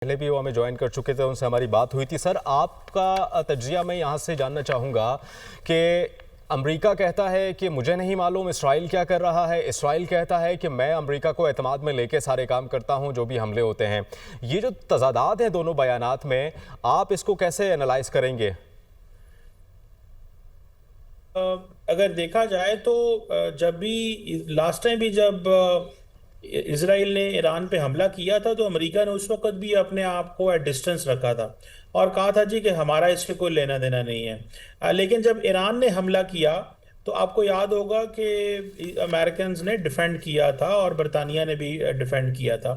पहले भी वो हमें ज्वाइन कर चुके थे, उनसे हमारी बात हुई थी। सर, आपका तज्जिया मैं यहाँ से जानना चाहूँगा कि अमेरिका कहता है कि मुझे नहीं मालूम इसराइल क्या कर रहा है, इसराइल कहता है कि मैं अमेरिका को एतमाद में लेके सारे काम करता हूँ जो भी हमले होते हैं। ये जो तजादात है दोनों बयानात में, आप इसको कैसे एनालाइज करेंगे? अगर देखा जाए तो जब भी लास्ट टाइम भी जब इसराइल ने ईरान पे हमला किया था तो अमेरिका ने उस वक्त भी अपने आप को एट डिस्टेंस रखा था और कहा था जी कि हमारा इससे कोई लेना देना नहीं है। लेकिन जब ईरान ने हमला किया तो आपको याद होगा कि अमेरिकन ने डिफेंड किया था और बरतानिया ने भी डिफेंड किया था।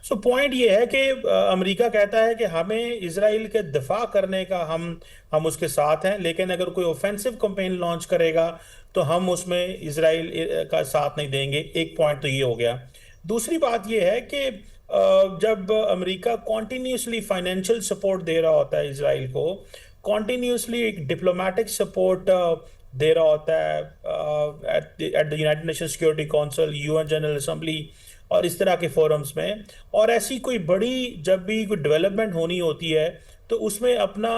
सो पॉइंट ये है कि अमेरिका कहता है कि हमें इसराइल के दिफा करने का हम उसके साथ हैं, लेकिन अगर कोई ऑफेंसिव कैंपेन लॉन्च करेगा तो हम उसमें इसराइल का साथ नहीं देंगे। एक पॉइंट तो ये हो गया। दूसरी बात ये है कि जब अमेरिका कॉन्टिन्यूसली फाइनेंशियल सपोर्ट दे रहा होता है इसराइल को, कॉन्टिन्यूसली एक डिप्लोमेटिक सपोर्ट दे रहा होता है at the United nation security council, UN general assembly और इस तरह के फोरम्स में, और ऐसी कोई बड़ी जब भी कोई डेवलपमेंट होनी होती है तो उसमें अपना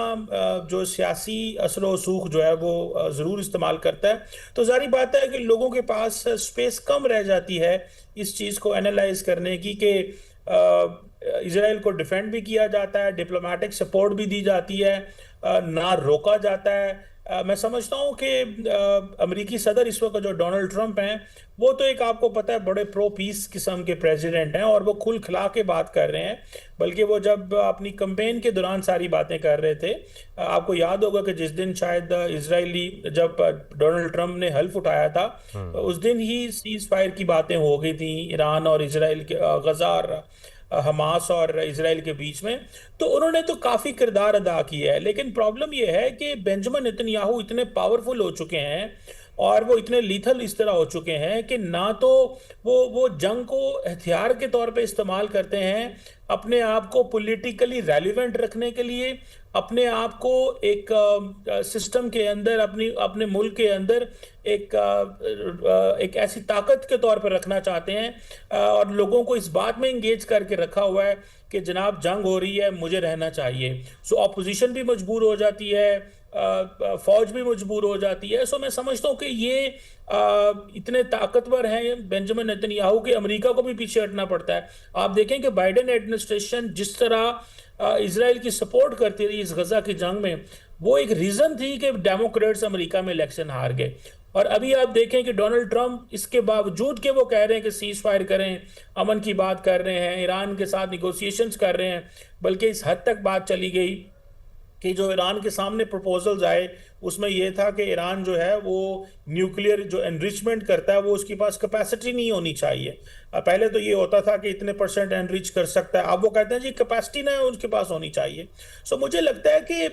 जो सियासी असर व सूख जो है वो ज़रूर इस्तेमाल करता है। तो जारी बात है कि लोगों के पास स्पेस कम रह जाती है इस चीज़ को एनालाइज करने की कि इसराइल को डिफेंड भी किया जाता है, डिप्लोमेटिक सपोर्ट भी दी जाती है, ना रोका जाता है। मैं समझता हूँ कि अमेरिकी सदर इस वक्त जो डोनाल्ड ट्रंप हैं वो तो एक आपको पता है बड़े प्रो पीस किस्म के प्रेसिडेंट हैं और वो खुल खिला के बात कर रहे हैं। बल्कि वो जब अपनी कैंपेन के दौरान सारी बातें कर रहे थे, आपको याद होगा कि जिस दिन शायद इजरायली जब डोनाल्ड ट्रंप ने हल्फ उठाया था उस दिन ही सीज फायर की बातें हो गई थी ईरान और इसराइल के, गजा और हमास और इसराइल के बीच में। तो उन्होंने तो काफ़ी किरदार अदा किया है, लेकिन प्रॉब्लम यह है कि बेंजामिन नेतन्याहू इतने पावरफुल हो चुके हैं और वो इतने लीथल इस तरह हो चुके हैं कि ना तो वो जंग को हथियार के तौर पे इस्तेमाल करते हैं अपने आप को पॉलिटिकली रेलिवेंट रखने के लिए, अपने आप को एक सिस्टम के अंदर, अपने मुल्क के अंदर एक ऐसी ताकत के तौर पर रखना चाहते हैं और लोगों को इस बात में इंगेज करके रखा हुआ है कि जनाब जंग हो रही है, मुझे रहना चाहिए। सो अपोजिशन भी मजबूर हो जाती है, फौज भी मजबूर हो जाती है। सो मैं समझता हूँ कि ये इतने ताकतवर हैं बेंजामिन नेतन्याहू के, अमेरिका को भी पीछे हटना पड़ता है। आप देखें कि बाइडेन एडमिनिस्ट्रेशन जिस तरह इसराइल की सपोर्ट करती रही इस गजा की जंग में, वो एक रीजन थी कि डेमोक्रेट्स अमेरिका में इलेक्शन हार गए। और अभी आप देखें कि डोनाल्ड ट्रंप इसके बावजूद कि वो कह रहे हैं कि सीज फायर करें, अमन की बात कर रहे हैं, ईरान के साथ निगोशिएशंस कर रहे हैं, बल्कि इस हद तक बात चली गई कि जो ईरान के सामने प्रपोजल्स आए उसमें यह था कि ईरान जो है वो न्यूक्लियर जो एनरिचमेंट करता है वो उसके पास कैपेसिटी नहीं होनी चाहिए। पहले तो ये होता था कि इतने परसेंट एनरिच कर सकता है, अब वो कहते हैं जी कैपेसिटी ना उसके पास होनी चाहिए। सो मुझे लगता है कि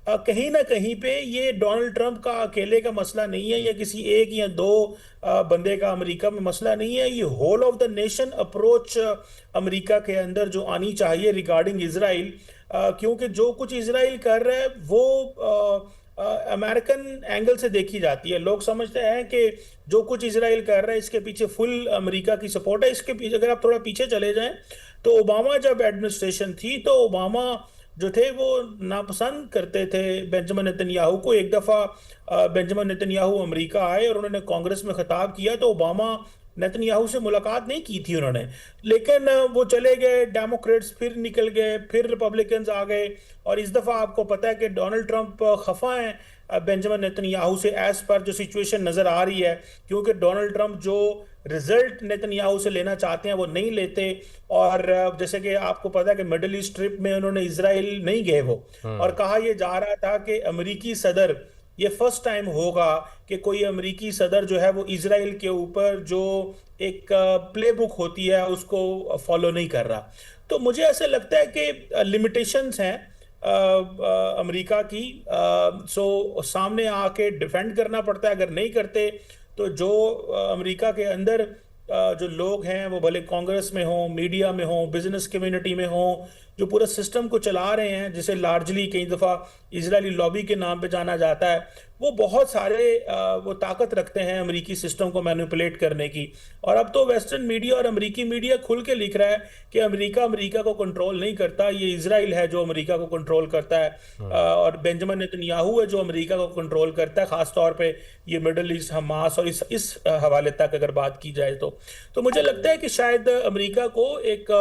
कहीं ना कहीं पे ये डोनाल्ड ट्रंप का अकेले का मसला नहीं है या किसी एक या दो बंदे का अमेरिका में मसला नहीं है। ये whole of the nation approach America के अंदर जो आनी चाहिए रिगार्डिंग इसराइल, क्योंकि जो कुछ इसराइल कर रहा है वो अमेरिकन एंगल से देखी जाती है। लोग समझते हैं कि जो कुछ इसराइल कर रहा है इसके पीछे फुल अमेरिका की सपोर्ट है। इसके पीछे अगर आप थोड़ा पीछे चले जाएं तो ओबामा जब एडमिनिस्ट्रेशन थी तो ओबामा जो थे वो नापसंद करते थे बेंजामिन नेतन्याहू को। एक दफ़ा बेंजामिन नेतन्याहू अमेरिका आए और उन्होंने कांग्रेस में खिताब किया तो ओबामा नेतन्याहू से मुलाकात नहीं की थी उन्होंने, लेकिन वो चले गए, डेमोक्रेट्स फिर निकल गए, फिर रिपब्लिकन्स आ गए। और इस दफ़ा आपको पता है कि डोनाल्ड ट्रंप खफा हैं बेंजामिन नेतन्याहू से एज पर जो सिचुएशन नज़र आ रही है, क्योंकि डोनाल्ड ट्रंप जो रिजल्ट नेतन्याहू से लेना चाहते हैं वो नहीं लेते। और जैसे कि आपको पता है कि मिडल ईस्ट ट्रिप में उन्होंने इसराइल नहीं गए वो, और कहा यह जा रहा था कि अमेरिकी सदर, ये फर्स्ट टाइम होगा कि कोई अमेरिकी सदर जो है वो इसराइल के ऊपर जो एक प्ले बुक होती है उसको फॉलो नहीं कर रहा। तो मुझे ऐसे लगता है कि लिमिटेशंस हैं अमेरिका की। सो सामने आके डिफेंड करना पड़ता है, अगर नहीं करते तो जो अमेरिका के अंदर जो लोग हैं वो भले कांग्रेस में हों, मीडिया में हों, बिजनेस कम्युनिटी में हों جو پورا سسٹم کو چلا رہے ہیں، جسے لارجلی کئی دفعہ اسرائیلی لابی کے نام پہ جانا جاتا ہے، وہ بہت سارے وہ طاقت رکھتے ہیں امریکی سسٹم کو مینیپولیٹ کرنے کی. اور اب تو ویسٹرن میڈیا اور امریکی میڈیا کھل کے لکھ رہا ہے کہ امریکہ کو کنٹرول نہیں کرتا، یہ اسرائیل ہے جو امریکہ کو کنٹرول کرتا ہے، اور بنجامن نتنیاہو ہے جو امریکہ کو کنٹرول کرتا ہے، خاص طور پہ یہ مڈل ایسٹ، حماس اور اس حوالے تک اگر بات کی جائے تو مجھے لگتا ہے کہ شاید امریکہ کو ایک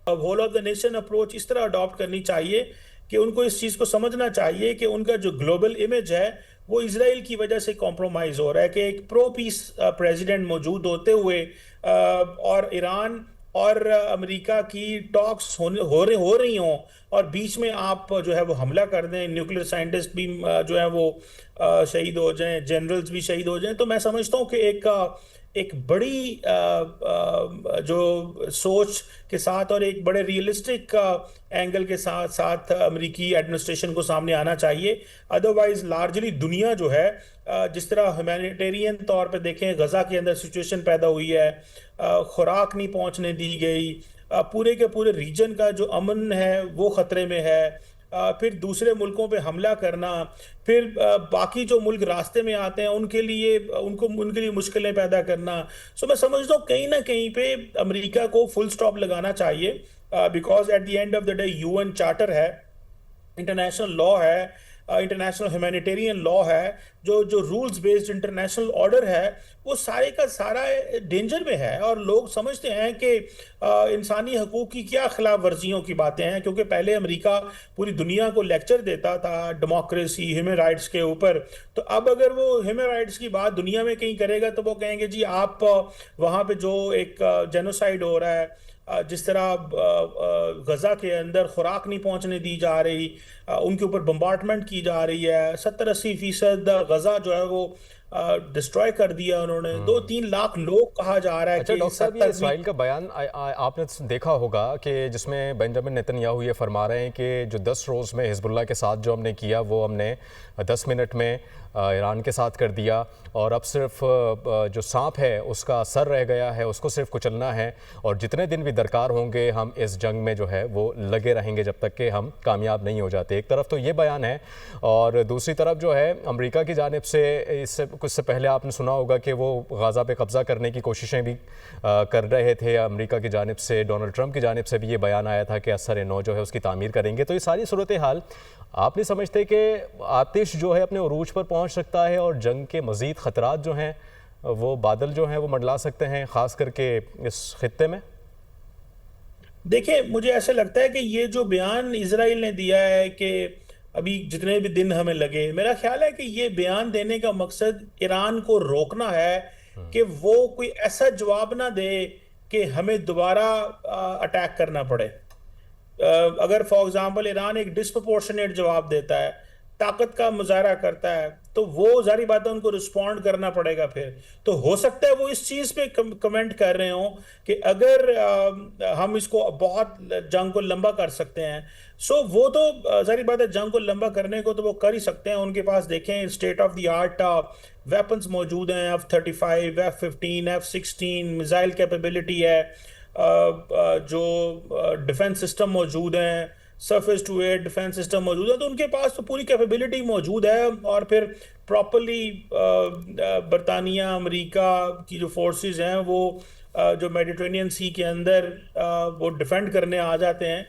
whole of the nation approach اس طرح اڈاپٹ کرنی چاہیے کہ ان کو اس چیز کو سمجھنا چاہیے کہ ان کا جو گلوبل امیج ہے وہ اسرائیل کی وجہ سے کمپرومائز ہو رہا ہے، کہ ایک پرو پیس پریزیڈنٹ موجود ہوتے ہوئے اور ایران اور امریکہ کی ٹاکس ہو رہی ہوں، اور بیچ میں آپ جو ہے وہ حملہ کر دیں، نیوکلیر سائنٹسٹ بھی جو ہے وہ شہید ہو جائیں، جنرلز بھی شہید ہو جائیں. تو میں سمجھتا ہوں کہ ایک بڑی جو سوچ کے ساتھ اور ایک بڑے ریئلسٹک اینگل کے ساتھ امریکی ایڈمنسٹریشن کو سامنے آنا چاہیے. ادروائز لارجلی دنیا جو ہے جس طرح ہیومینیٹیرین طور پہ دیکھیں، غزہ کے اندر سچویشن پیدا ہوئی ہے، خوراک نہیں پہنچنے دی گئی، پورے کے پورے ریجن کا جو امن ہے وہ خطرے میں ہے، پھر دوسرے ملکوں پہ حملہ کرنا، پھر باقی جو ملک راستے میں آتے ہیں ان کے لیے مشکلیں پیدا کرنا. سو میں سمجھتا ہوں کہیں نہ کہیں پہ امریکہ کو فل سٹاپ لگانا چاہیے، because at the end of the day UN charter ہے، انٹرنیشنل لا ہے، انٹرنیشنل ہیومینیٹیرین لا ہے، جو رولز بیسڈ انٹرنیشنل آرڈر ہے، وہ سارے کا سارا ڈینجر میں ہے. اور لوگ سمجھتے ہیں کہ انسانی حقوق کی کیا خلاف ورزیوں کی باتیں ہیں، کیونکہ پہلے امریکہ پوری دنیا کو لیکچر دیتا تھا ڈیموکریسی، ہیومن رائٹس کے اوپر. تو اب اگر وہ ہیومن رائٹس کی بات دنیا میں کہیں کرے گا تو وہ کہیں گے جی آپ وہاں پہ جو ایک جینوسائیڈ ہو رہا ہے، جس طرح غزہ کے اندر خوراک نہیں پہنچنے دی جا رہی، ان کے اوپر بمبارڈمنٹ کی جا رہی ہے، 70-80% غزہ جو ہے وہ ڈسٹروائے کر دیا انہوں نے، 2-3 لاکھ لوگ کہا جا رہا ہے. اچھا ڈاکٹر صاحب، یہ اسرائیل کا بیان آپ نے دیکھا ہوگا کہ جس میں بنجامن نتنیاہو یہ فرما رہے ہیں کہ جو 10 روز میں حزب اللہ کے ساتھ جو ہم نے کیا وہ ہم نے 10 منٹ میں ایران کے ساتھ کر دیا، اور اب صرف جو سانپ ہے اس کا سر رہ گیا ہے، اس کو صرف کچلنا ہے، اور جتنے دن بھی درکار ہوں گے ہم اس جنگ میں جو ہے وہ لگے رہیں گے جب تک کہ ہم کامیاب نہیں ہو جاتے. ایک طرف تو یہ بیان ہے، اور دوسری طرف جو ہے امریکہ کی جانب سے کچھ سے پہلے آپ نے سنا ہوگا کہ وہ غزہ پہ قبضہ کرنے کی کوششیں بھی کر رہے تھے. امریکہ کی جانب سے ڈونلڈ ٹرمپ کی جانب سے بھی یہ بیان آیا تھا کہ اثر نو جو ہے اس کی تعمیر کریں گے. تو یہ ساری صورتحال آپ نہیں سمجھتے کہ آتش جو ہے اپنے عروج پر پہنچ سکتا ہے اور جنگ کے مزید خطرات جو ہیں وہ بادل جو ہیں وہ منڈلا سکتے ہیں، خاص کر کے اس خطے میں؟ دیکھیں، مجھے ایسا لگتا ہے کہ یہ جو بیان اسرائیل نے دیا ہے کہ ابھی جتنے بھی دن ہمیں لگے، میرا خیال ہے کہ یہ بیان دینے کا مقصد ایران کو روکنا ہے کہ وہ کوئی ایسا جواب نہ دے کہ ہمیں دوبارہ اٹیک کرنا پڑے. اگر فار ایگزامپل ایران ایک ڈسپرپورشنیٹ جواب دیتا ہے، طاقت کا مظاہرہ کرتا ہے، تو وہ ظاہری بات ہے ان کو رسپونڈ کرنا پڑے گا. پھر تو ہو سکتا ہے وہ اس چیز پہ کمنٹ کر رہے ہوں کہ اگر ہم اس کو بہت جنگ کو لمبا کر سکتے ہیں، سو وہ تو ظاہری بات ہے جنگ کو لمبا کرنے کو تو وہ کر ہی سکتے ہیں. ان کے پاس دیکھیں state of the art weapons موجود ہیں، F-35، F-15، F-16 missile capability ہے، جو ڈیفنس سسٹم موجود ہیں، surface to air defence system موجود ہے. تو ان کے پاس تو پوری کیپیبلٹی موجود ہے، اور پھر پراپرلی برطانیہ، امریکہ کی جو فورسز ہیں وہ جو میڈیٹرینین سی کے اندر وہ ڈیفینڈ کرنے آ جاتے ہیں.